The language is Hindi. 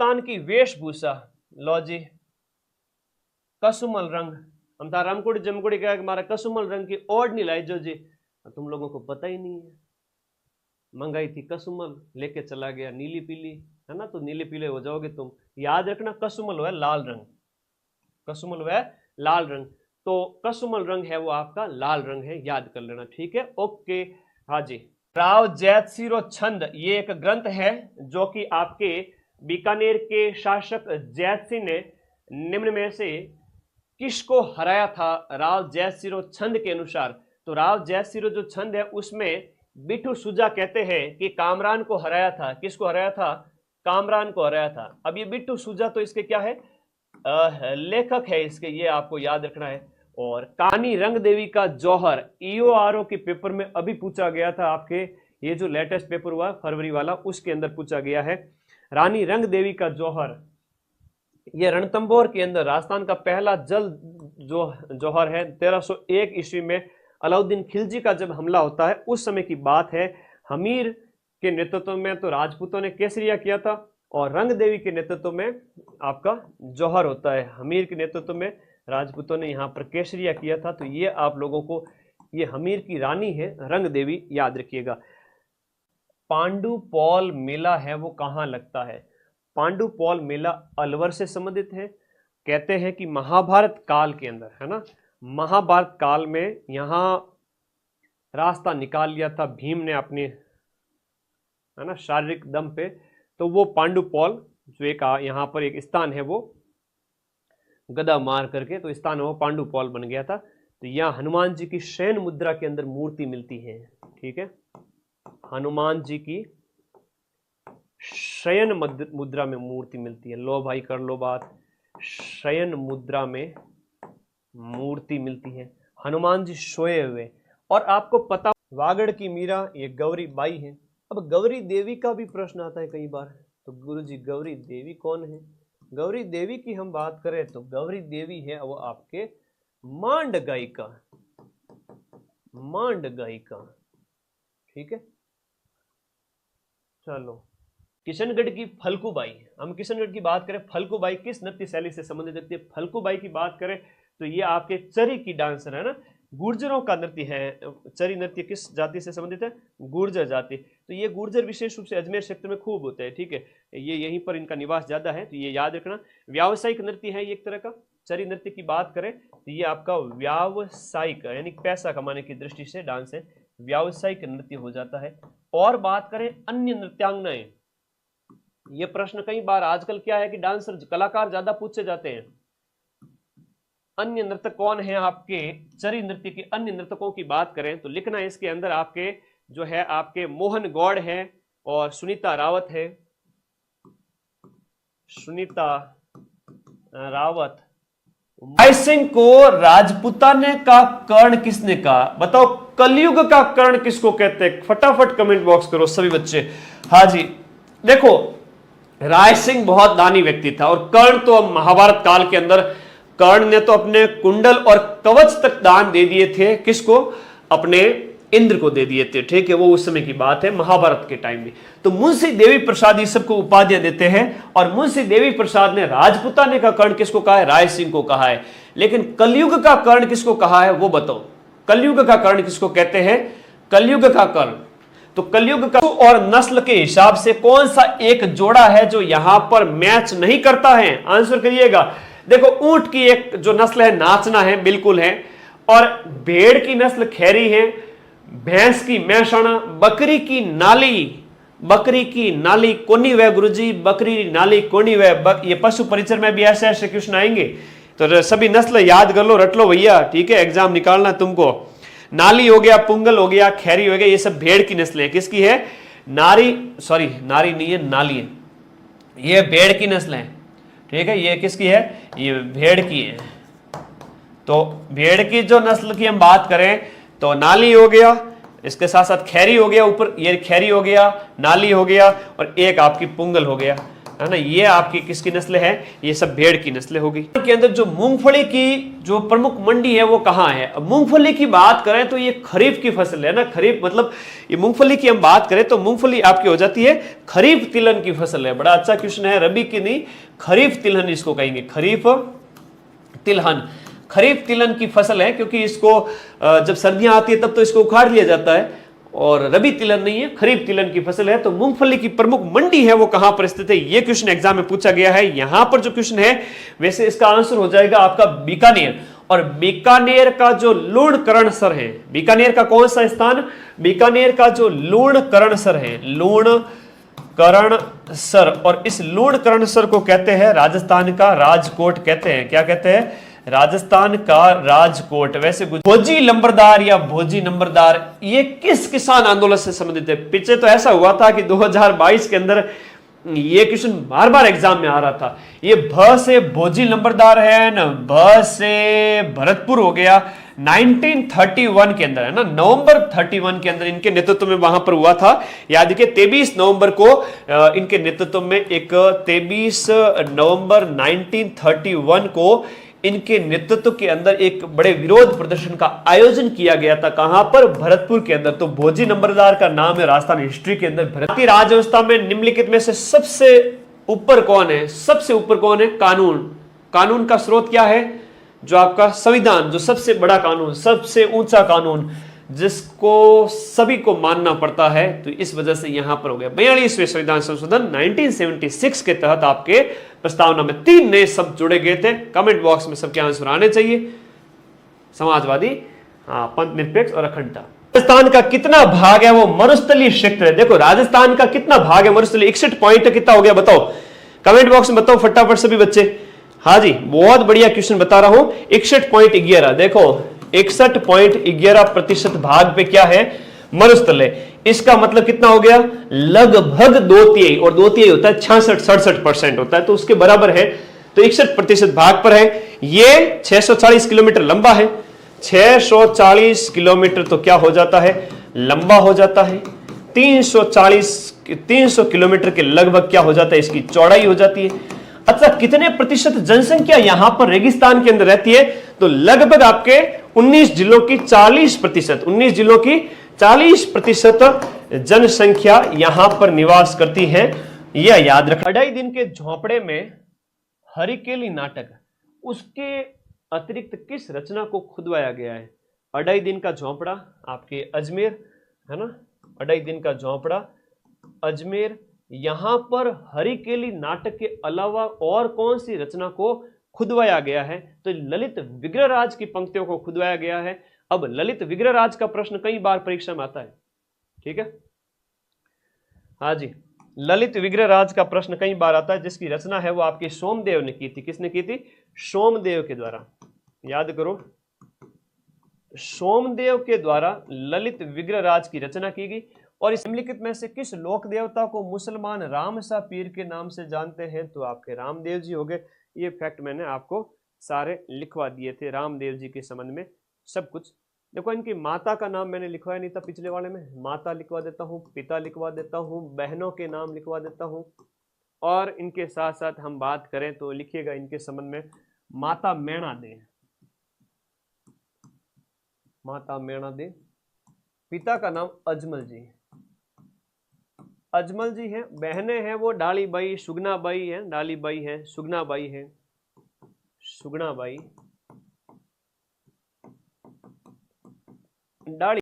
तान की वेशभूषा, लो जी कसुमल रंग, हम था रामकोड़ी जमकोड़ी क्या हमारा कसुमल रंग की ओढ़ नहीं लाई जो जी, तुम लोगों को पता ही नहीं है। मंगाई थी कसुमल, लेके चला गया नीली पीली, है ना, तो नीले पीले हो जाओगे तुम। याद रखना कसुमल है लाल रंग, कसुमल है लाल रंग, तो कसुमल रंग है वो आपका लाल रंग है, याद कर लेना, ठीक है, ओके। हाँ जी, राव जैतसिरो छंद, ये एक ग्रंथ है जो कि आपके बीकानेर के शासक जैतसिंह ने निम्न में से किसको हराया था राव जैतसिरो छंद के अनुसार। तो राव जैतसिरो जो छंद है उसमें बिट्टू सुजा कहते हैं कि कामरान को हराया था। किसको हराया था? कामरान को हराया था। अब ये बिट्टू सुजा तो इसके क्या है, लेखक है इसके, ये आपको याद रखना है। और कानी रंग देवी का जौहर EORO के पेपर में अभी पूछा गया था, आपके ये जो लेटेस्ट पेपर हुआ फरवरी वाला उसके अंदर पूछा गया है। रानी रंग देवी का जौहर, ये रणथंभौर के अंदर राजस्थान का पहला जल जो जौहर है। 1301 ईस्वी में अलाउद्दीन खिलजी का जब हमला होता है उस समय की बात है। हमीर के नेतृत्व में तो राजपूतों ने केसरिया किया था और रंग देवी के नेतृत्व में आपका जौहर होता है। हमीर के नेतृत्व में राजपूतों ने यहाँ पर केसरिया किया था। तो ये आप लोगों को, ये हमीर की रानी है रंग देवी, याद रखिएगा। पांडुपौल मेला है वो कहाँ लगता है? पांडुपौल मेला अलवर से संबंधित है। कहते हैं कि महाभारत काल के अंदर, है ना, महाभारत काल में यहाँ रास्ता निकाल लिया था भीम ने अपने, है ना, शारीरिक दम पे। तो वो पांडुपौल जो एक यहाँ पर एक स्थान है, वो गदा मार करके तो स्थान वो पांडुपौल बन गया था। तो यहाँ हनुमान जी की शयन मुद्रा के अंदर मूर्ति मिलती है, ठीक है, हनुमान जी की शयन मुद्रा में मूर्ति मिलती है। लो भाई कर लो बात, शयन मुद्रा में मूर्ति मिलती है, हनुमान जी सोए हुए। और आपको पता वागड़ की मीरा ये गौरी बाई है। अब गौरी देवी का भी प्रश्न आता है कई बार, तो गुरु जी गौरी देवी कौन है? गौरी देवी की हम बात करें तो गौरी देवी है वो आपके मांड गायिका, मांड गायिका, ठीक है। चलो, किशनगढ़ की फल्गुबाई, हम किशनगढ़ की बात करें, फल्गुबाई किस नृत्य शैली से संबंधित रखती है? फल्गुबाई की बात करें तो ये आपके चरी की डांसर है ना, गुर्जरों का नृत्य है। चरी नृत्य किस जाति से संबंधित है? गुर्जर जाति। तो ये गुर्जर विशेष रूप से अजमेर क्षेत्र में खूब होते हैं, ठीक है, ये यहीं पर इनका निवास ज्यादा है, तो ये याद रखना। व्यावसायिक नृत्य है ये एक तरह का। चरी नृत्य की बात करें तो ये आपका व्यावसायिक यानी पैसा कमाने की दृष्टि से डांस है, व्यावसायिक नृत्य हो जाता है। और बात करें अन्य नृत्यांगनाएं, ये प्रश्न कई बार आजकल क्या है कि डांसर कलाकार ज्यादा पूछे जाते हैं। अन्य नृत्यक कौन है आपके चरी नृत्य के? अन्य नृतकों की बात करें तो लिखना है इसके अंदर आपके जो है आपके मोहन गौड़ है और सुनीता रावत है, सुनीता रावत। राय सिंह को राजपुताने का कर्ण किसने कहा? बताओ, कलयुग का कर्ण किसको कहते हैं? फटाफट कमेंट बॉक्स करो सभी बच्चे। हाँ जी, देखो राय सिंह बहुत दानी व्यक्ति था और कर्ण तो महाभारत काल के अंदर कर्ण ने तो अपने कुंडल और कवच तक दान दे दिए थे। किसको? अपने इंद्र को दे दिए थे, ठीक है, वो उस समय की बात है महाभारत के टाइम में। तो मुंशी देवी प्रसाद ये सबको उपाधियां देते हैं और मुंशी देवी प्रसाद ने राजपुताने का कर्ण किसको कहा है? राय सिंह को कहा है। लेकिन कलयुग का कर्ण किसको कहा है वो बताओ, कलयुग का कर्ण किसको कहते हैं? कलयुग का कर्ण, तो कलयुग का और नस्ल के हिसाब से कौन सा एक जोड़ा है जो यहां पर मैच नहीं करता है? आंसर करिएगा। देखो, ऊंट की एक जो नस्ल है नाचना है, बिल्कुल है, और भेड़ की नस्ल खैरी है, भैंस की मैसाना, बकरी की नाली, बकरी की नाली कोनी वह गुरुजी, बकरी नाली कोनी वह। ये पशु परिचर में भी ऐसे ऐसे क्वेश्चन आएंगे, तो सभी नस्ल याद कर लो, रट लो भैया, ठीक है, एग्जाम निकालना तुमको। नाली हो गया, पुंगल हो गया, खैरी हो गया, ये सब भेड़ की नस्लें हैं। किसकी है? नारी, सॉरी नारी नहीं है, नाली है, ये भेड़ की नस्ल है, ठीक है। ये किसकी है? ये भेड़ की है। तो भेड़ की जो नस्ल की हम बात करें तो नाली हो गया, इसके साथ साथ खैरी हो गया, ऊपर ये खैरी हो गया, नाली हो गया, और एक आपकी पुंगल हो गया। है ना, ये आपकी किसकी नस्ल है, ये सब भेड़ की नस्लें होगी। के अंदर जो मूंगफली की जो प्रमुख मंडी है वो कहाँ है। अब मूंगफली की बात करें तो ये खरीफ की फसल है ना, खरीफ मतलब ये मूंगफली की हम बात करें तो मूंगफली आपकी हो जाती है खरीफ तिलहन की फसल है। बड़ा अच्छा क्वेश्चन है, रबी की नहीं खरीफ तिलहन इसको कहेंगे, खरीफ तिलहन। खरीफ तिलहन की फसल है क्योंकि इसको जब सर्दियां आती है तब तो इसको उखाड़ लिया जाता है, और रबी तिलहन नहीं है, खरीफ तिलहन की फसल है। तो मूंगफली की प्रमुख मंडी है वो कहां पर स्थित है, ये क्वेश्चन एग्जाम में पूछा गया है। यहां पर जो क्वेश्चन है वैसे इसका आंसर हो जाएगा आपका बीकानेर। और बीकानेर का जो लूणकरणसर है, बीकानेर का कौन सा स्थान, बीकानेर का जो लूणकरणसर है, लूणकरणसर, और इस लूणकरणसर को कहते हैं राजस्थान का राजकोट कहते हैं। क्या कहते हैं, राजस्थान का राजकोट। वैसे भोजी लंबरदार या भोजी नंबरदार ये किस किसान आंदोलन से संबंधित है। पीछे तो ऐसा हुआ था कि 2022 के अंदर ये क्वेश्चन बार बार एग्जाम में आ रहा था। ये भ से भोजी लंबरदार है ना, भ से भरतपुर हो गया, 1931 के अंदर है ना, नवंबर 31 के अंदर इनके नेतृत्व में वहां पर हुआ था। याद रखिए 23 नवंबर को इनके नेतृत्व में एक 23 नवंबर 1931 को इनके नेतृत्व के अंदर एक बड़े विरोध प्रदर्शन का आयोजन किया गया था। कहां पर, भरतपुर के अंदर। तो भोजी नंबरदार का नाम है राजस्थान हिस्ट्री के अंदर। भारतीय राज्य व्यवस्था में निम्नलिखित में से सबसे ऊपर कौन है, सबसे ऊपर कौन है, कानून। कानून का स्रोत क्या है, जो आपका संविधान, जो सबसे बड़ा कानून, सबसे ऊंचा कानून, जिसको सभी को मानना पड़ता है। तो इस वजह से यहां पर हो गया 42वें संविधान संशोधन 1976 के तहत आपके प्रस्तावना में 3 नए शब्द जोड़े गए थे। कमेंट बॉक्स में सबके आंसर आने चाहिए। समाजवादी, पंथ निरपेक्ष और अखंडता। राजस्थान का कितना भाग है वो मरुस्थलीय क्षेत्र है। देखो राजस्थान का कितना भाग है मरुस्थलीय, 61 पॉइंट कितना हो गया बताओ, कमेंट बॉक्स में बताओ फटाफट सभी बच्चे। हाँ जी, बहुत बढ़िया क्वेश्चन बता रहा हूं। 61.11, देखो 61.11% भाग पे क्या है, मरुस्थल है। इसका मतलब कितना हो गया, लगभग 2/3, और 2/3 होता है 66-67% होता है, तो उसके बराबर है। तो 61% भाग पर है। ये 640 किलोमीटर लंबा है। 640 किलोमीटर तो क्या हो जाता है, लंबा हो जाता है। 300 किलोमीटर के लगभग क्या हो जाता है, इसकी चौड़ाई हो जाती है। अच्छा, कितने प्रतिशत जनसंख्या यहां पर रेगिस्तान के अंदर रहती है, तो लगभग आपके 19 जिलों की 40%, 19 जिलों की 40% जनसंख्या यहां पर निवास करती है। यह याद रखना। 2.5 दिन के झोंपड़े में हरिकेली नाटक, उसके अतिरिक्त किस रचना को खुदवाया गया है। 2.5 दिन का झोंपड़ा आपके अजमेर है ना, 2.5 दिन का झोंपड़ा अजमेर। यहां पर हरिकेली नाटक के अलावा और कौन सी रचना को खुदवाया गया है, तो ललित विग्रहराज की पंक्तियों को खुदवाया गया है। अब ललित विग्रहराज का प्रश्न कई बार परीक्षा में आता है, ठीक है। हाँ जी, ललित विग्रहराज का प्रश्न कई बार आता है, जिसकी रचना है वो आपकी सोमदेव ने की थी। किसने की थी, सोमदेव के द्वारा। याद करो, सोमदेव के द्वारा ललित विग्रहराज की रचना की गई। और इस निम्नलिखित में से किस लोक देवता को मुसलमान रामसा पीर के नाम से जानते हैं, तो आपके रामदेव जी हो गए। ये फैक्ट मैंने आपको सारे लिखवा दिए थे रामदेव जी के संबंध में सब कुछ। देखो इनकी माता का नाम मैंने लिखवाया नहीं था पिछले वाले में, माता लिखवा देता हूँ, पिता लिखवा देता हूँ, बहनों के नाम लिखवा देता हूँ। और इनके साथ साथ हम बात करें तो लिखिएगा इनके संबंध में, माता मैणा दे, माता मैणा दे। पिता का नाम अजमल जी, अजमल जी हैं। बहनें हैं वो डाली बाई, सुगना बाई है, डाली बाई है, सुगना बाई है, सुगना बाई, डाली